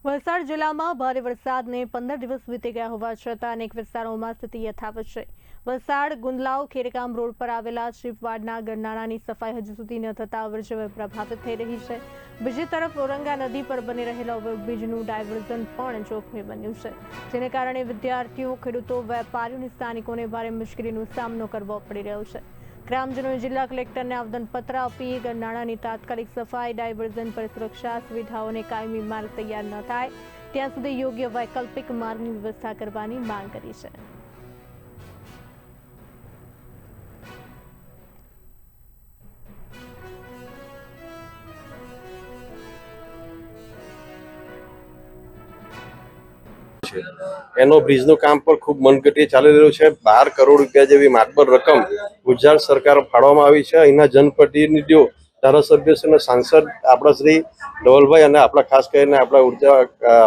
વલસાડ જિલ્લામાં ભારે વરસાદને 15 દિવસ વીતી ગયા હોવા છતાં અનેક વિસ્તારોમાં સ્થિતિ યથાવત છે। વલસાડ ગુંદલાવ ખેરગામ રોડ પર આવેલા શિપવાડના ગરનાળાની સફાઈ હજુ સુધી ન થતા અવરજવર પ્રભાવિત થઈ રહી છે। બીજી તરફ ઔરંગા નદી પર બની રહેલા ઓવરબ્રિજનું ડાયવર્ઝન પણ જોખમી બન્યું છે, જેને કારણે વિદ્યાર્થીઓ, ખેડૂતો, વેપારીઓ અને સ્થાનિકોને ભારે મુશ્કેલીનો સામનો કરવો પડી રહ્યો છે। ગ્રામજનોએ જિલ્લા કલેક્ટરને આવેદનપત્ર આપી ગરનાળાની તાત્કાલિક સફાઈ, ડાયવર્ઝન પર સુરક્ષા સુવિધાઓને કાયમી માર્ગ તૈયાર ન થાય ત્યાં સુધી યોગ્ય વૈકલ્પિક માર્ગની વ્યવસ્થા કરવાની માંગ કરી છે। એનો બ્રિજનું કામ પણ ખૂબ મનગટીએ ચાલી રહ્યું છે। 12 કરોડ રૂપિયા જેવી માતબર રકમ ગુજરાત સરકાર ફાળવવામાં આવી છે। અહીંના જનપ્રતિનિધિઓ, ધારાસભ્ય અને સાંસદ આપણા શ્રી ધવલભાઈ અને આપણા ખાસ કરીને આપણા ઉર્જા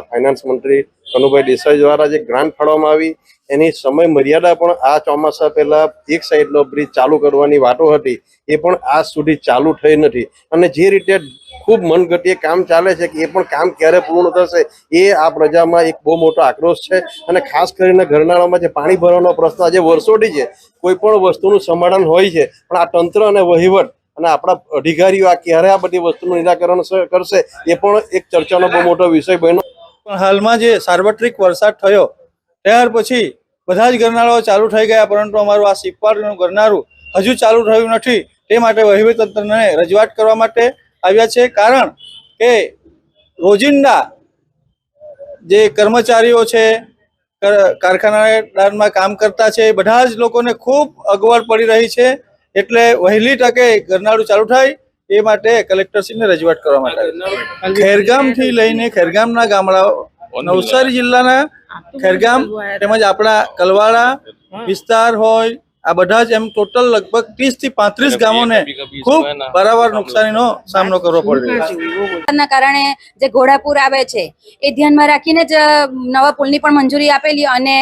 ફાઇનાન્સ મંત્રી કનુભાઈ દેસાઈ દ્વારા જે ગ્રાન્ટ ફાળવવામાં આવી એની સમય મર્યાદા પણ આ ચોમાસા પહેલા એક સાઈડનો બ્રિજ ચાલુ કરવાની વાતો હતી એ પણ આજ સુધી ચાલુ થઈ નથી અને જે રીતે ખૂબ મનગટીએ કામ ચાલે છે કે એ પણ કામ ક્યારે પૂર્ણ થશે એ આ પ્રજામાં એક બહુ મોટો આક્રોશ છે। અને ખાસ કરીને ગરનાળામાં જે પાણી ભરવાનો પ્રશ્ન આજે વર્ષોથી છે, કોઈ પણ વસ્તુનું સમાધાન હોય છે પણ આ તંત્ર અને વહીવટ અને આપણા અધિકારીઓ આ ક્યારે આ બધી વસ્તુનું નિરાકરણ કરશે એ પણ એક ચર્ચાનો બહુ મોટો વિષય બન્યો। પણ હાલમાં જે સાર્વત્રિક વરસાદ થયો ત્યાર પછી બધા જ ગરનાળાઓ ચાલુ થઈ ગયા, પરંતુ અમારું આ શિપવાડનું ગરનાળું હજુ ચાલુ થયું નથી। તે માટે વહીવટીતંત્રને રજૂઆત કરવા માટે આવ્યા છે, કારણ કે રોજિંદા જે કર્મચારીઓ છે, કારખાનામાં કામ કરતા છે, બધા જ લોકોને ખૂબ અગવડ પડી રહી છે। એટલે વહેલી તકે ગરનાળું ચાલુ થાય એ માટે કલેક્ટરશ્રીને રજૂઆત કરવા માટે ખેરગામથી લઈને ખેરગામના ગામડાઓ, નવસારી જિલ્લાના ખેરગામ તેમજ આપણા કલવાડા વિસ્તાર હોય, આ બધા જ એમ ટોટલ લગભગ 30 થી 35 ગામોને ખૂબ બરાબર નુકસાનીનો સામનો કરવો પડી રહ્યો છે। ના કારણે જે ઘોડાપુર આવે છે એ ધ્યાનમાં રાખીને જ નવા પુલની પણ મંજૂરી આપેલી અને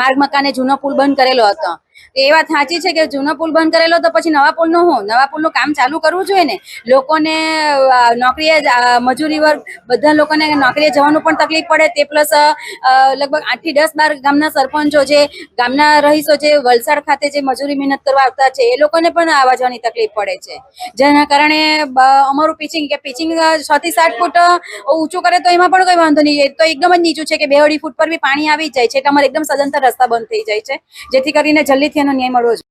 માર્ગ મકાને જૂનો પુલ બંધ કરેલો હતો। એ વાત સાચી છે કે જૂનો પુલ બંધ કરેલો તો પછી નવા પુલનું શું? નવા પુલનું કામ ચાલુ કરવું જોઈએ ને। લોકોને નોકરીએ, મજૂરી વર્ગ બધા લોકોને નોકરીએ જવાનું પણ તકલીફ પડે, તે પ્લસ લગભગ 8 થી 10 12 ગામના સરપંચો, જે ગામના રહીશો જે વલસાડ ખાતે જે મજૂરી મહેનત કરવા આવતા છે એ લોકોને પણ આવવા જવાની તકલીફ પડે છે, જેના કારણે અમારું પિચિંગ 6 થી 7 ફૂટ ઊંચું કરે તો એમાં પણ કોઈ વાંધો નહીં, તો એકદમ જ નીચું છે કે 2-2.5 ફૂટ પર બી પાણી આવી જાય છે, એટલે અમારે એકદમ સદંતર રસ્તા બંધ થઈ જાય છે, જેથી કરીને જલ્દીથી એનો ન્યાય મળવો જોઈએ।